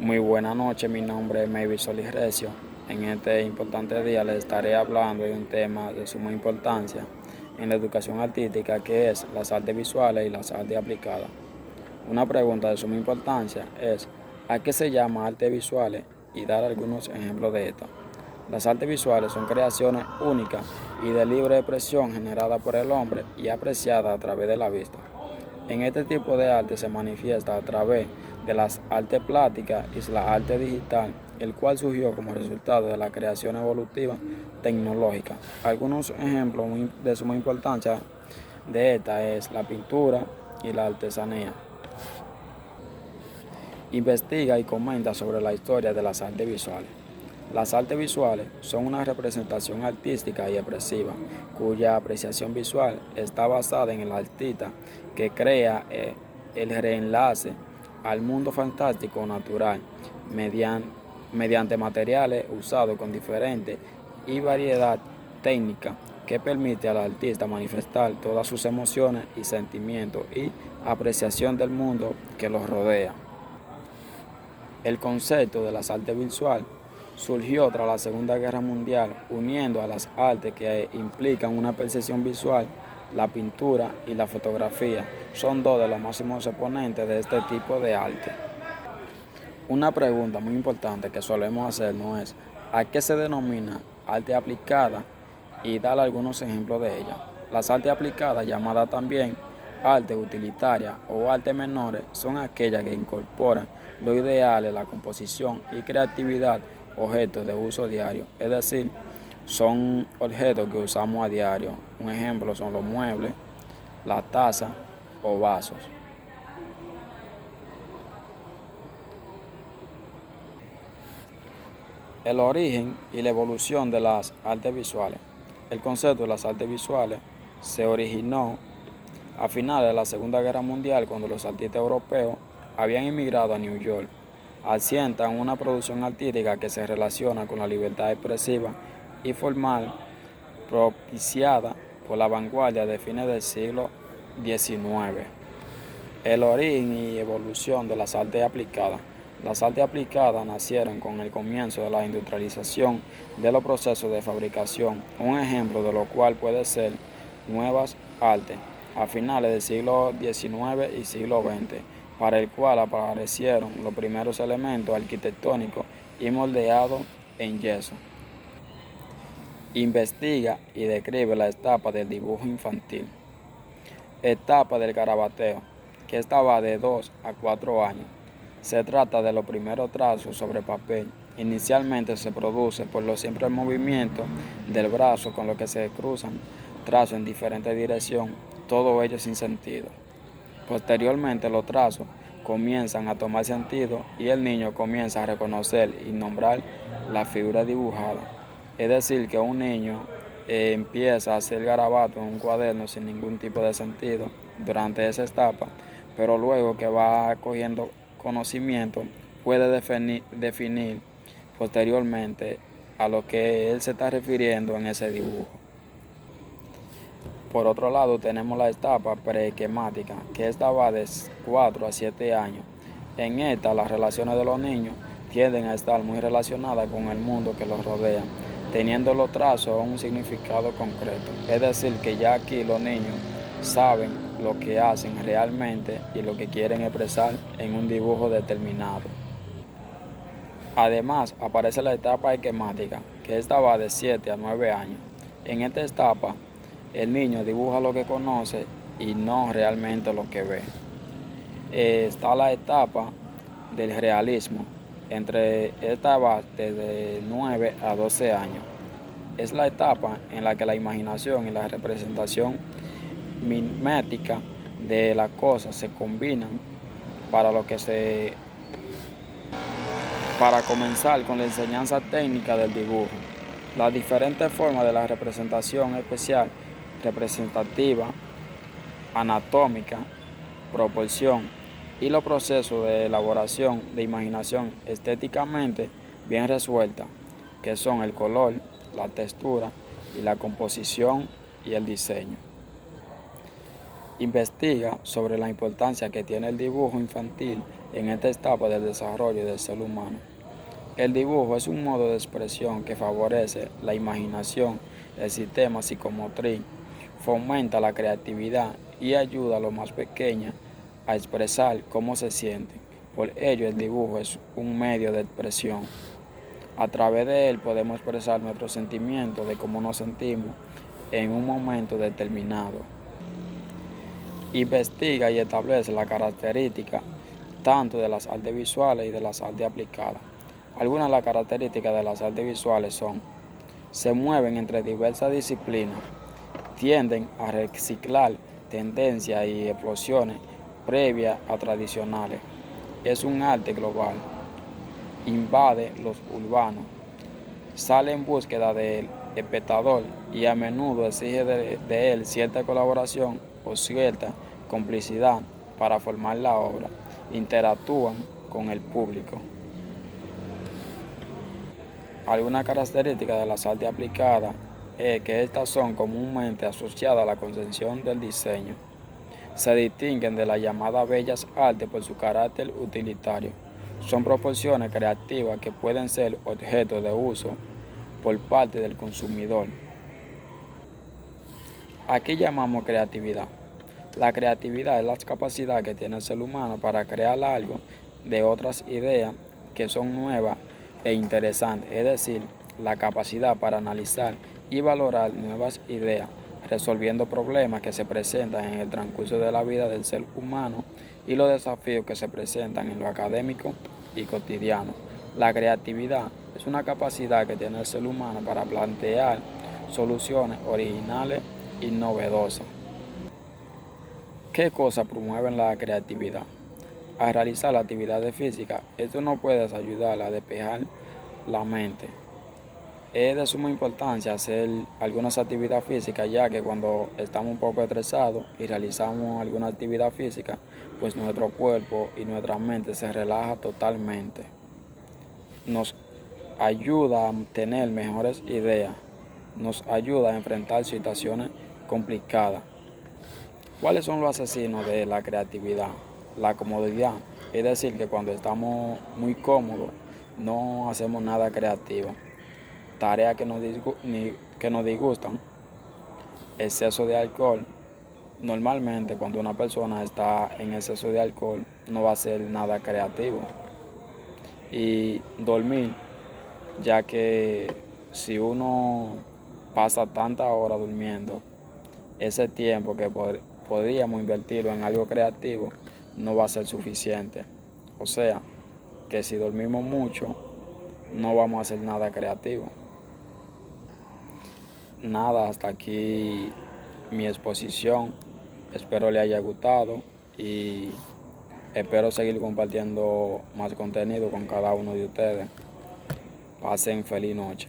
Muy buena noche, mi nombre es Maybe Solis Recio. En este importante día les estaré hablando de un tema de suma importancia en la educación artística, que es las artes visuales y las artes aplicadas. Una pregunta de suma importancia es: ¿a qué se llama artes visuales? Y dar algunos ejemplos de esto. Las artes visuales son creaciones únicas y de libre expresión generadas por el hombre y apreciadas a través de la vista. En este tipo de arte se manifiesta a través de las artes plásticas y la arte digital, el cual surgió como resultado de la creación evolutiva tecnológica. Algunos ejemplos de suma importancia de esta es la pintura y la artesanía. Investiga y comenta sobre la historia de las artes visuales. Las artes visuales son una representación artística y expresiva, cuya apreciación visual está basada en el artista, que crea el reenlace al mundo fantástico natural mediante materiales usados con diferente y variedad técnica, que permite al artista manifestar todas sus emociones y sentimientos y apreciación del mundo que los rodea. El concepto de las artes visuales surgió tras la Segunda Guerra Mundial, uniendo a las artes que implican una percepción visual. La pintura y la fotografía son dos de los máximos exponentes de este tipo de arte. Una pregunta muy importante que solemos hacernos es: ¿a qué se denomina arte aplicada? Y dar algunos ejemplos de ella. Las artes aplicadas, llamadas también arte utilitaria o arte menores, son aquellas que incorporan lo ideal de la composición y creatividad, objetos de uso diario, es decir, son objetos que usamos a diario. Un ejemplo son los muebles, la taza o vasos. El origen y la evolución de las artes visuales. El concepto de las artes visuales se originó a finales de la Segunda Guerra Mundial, cuando los artistas europeos habían emigrado a New York. Asientan una producción artística que se relaciona con la libertad expresiva y formal, propiciada por la vanguardia de fines del siglo XIX. El origen y evolución de las artes aplicadas. Las artes aplicadas nacieron con el comienzo de la industrialización de los procesos de fabricación, un ejemplo de lo cual puede ser nuevas artes a finales del siglo XIX y siglo XX, para el cual aparecieron los primeros elementos arquitectónicos y moldeados en yeso. Investiga y describe la etapa del dibujo infantil. Etapa del garabateo, que esta va de 2 a 4 años. Se trata de los primeros trazos sobre papel. Inicialmente se produce por los simples movimientos del brazo con los que se cruzan trazos en diferentes direcciones, todo ello sin sentido. Posteriormente los trazos comienzan a tomar sentido y el niño comienza a reconocer y nombrar la figura dibujada. Es decir, que un niño empieza a hacer garabato en un cuaderno sin ningún tipo de sentido durante esa etapa, pero luego que va cogiendo conocimiento puede definir posteriormente a lo que él se está refiriendo en ese dibujo. Por otro lado, tenemos la etapa preesquemática, que esta va de 4 a 7 años. En esta, las relaciones de los niños tienden a estar muy relacionadas con el mundo que los rodea, teniendo los trazos un significado concreto. Es decir, que ya aquí los niños saben lo que hacen realmente y lo que quieren expresar en un dibujo determinado. Además, aparece la etapa esquemática, que esta va de 7 a 9 años. En esta etapa, el niño dibuja lo que conoce y no realmente lo que ve. Está la etapa del realismo. Entre esta va desde 9 a 12 años. Es la etapa en la que la imaginación y la representación mimética de las cosas se combinan para comenzar con la enseñanza técnica del dibujo. Las diferentes formas de la representación especial, representativa, anatómica, proporción y los procesos de elaboración de imaginación estéticamente bien resuelta, que son el color, la textura y la composición y el diseño. Investiga sobre la importancia que tiene el dibujo infantil en esta etapa del desarrollo del ser humano. El dibujo es un modo de expresión que favorece la imaginación, el sistema psicomotriz, fomenta la creatividad y ayuda a los más pequeños a expresar cómo se sienten. Por ello, el dibujo es un medio de expresión. A través de él podemos expresar nuestros sentimientos de cómo nos sentimos en un momento determinado. Investiga y establece las características tanto de las artes visuales y de las artes aplicadas. Algunas de las características de las artes visuales son: se mueven entre diversas disciplinas, tienden a reciclar tendencias y explosiones previas a tradicionales, es un arte global, invade los urbanos, sale en búsqueda del espectador y a menudo exige de él cierta colaboración o cierta complicidad para formar la obra, interactúan con el público. Algunas características de las artes aplicadas es que estas son comúnmente asociadas a la concepción del diseño. Se distinguen de las llamadas bellas artes por su carácter utilitario. Son proporciones creativas que pueden ser objeto de uso por parte del consumidor. Aquí llamamos creatividad. La creatividad es la capacidad que tiene el ser humano para crear algo de otras ideas que son nuevas e interesantes, es decir, la capacidad para analizar y valorar nuevas ideas, resolviendo problemas que se presentan en el transcurso de la vida del ser humano y los desafíos que se presentan en lo académico y cotidiano. La creatividad es una capacidad que tiene el ser humano para plantear soluciones originales y novedosas. ¿Qué cosas promueven la creatividad? A realizar actividades físicas, esto nos puede ayudar a despejar la mente. Es de suma importancia hacer algunas actividades físicas, ya que cuando estamos un poco estresados y realizamos alguna actividad física, pues nuestro cuerpo y nuestra mente se relaja totalmente. Nos ayuda a tener mejores ideas, nos ayuda a enfrentar situaciones complicadas. ¿Cuáles son los asesinos de la creatividad? La comodidad, es decir, que cuando estamos muy cómodos no hacemos nada creativo. Tareas que nos disgustan, exceso de alcohol. Normalmente cuando una persona está en exceso de alcohol no va a hacer nada creativo. Y dormir, ya que si uno pasa tantas horas durmiendo, ese tiempo que podríamos invertirlo en algo creativo no va a ser suficiente. O sea, que si dormimos mucho, no vamos a hacer nada creativo. Nada, hasta aquí mi exposición. Espero le haya gustado y espero seguir compartiendo más contenido con cada uno de ustedes. Pasen feliz noche.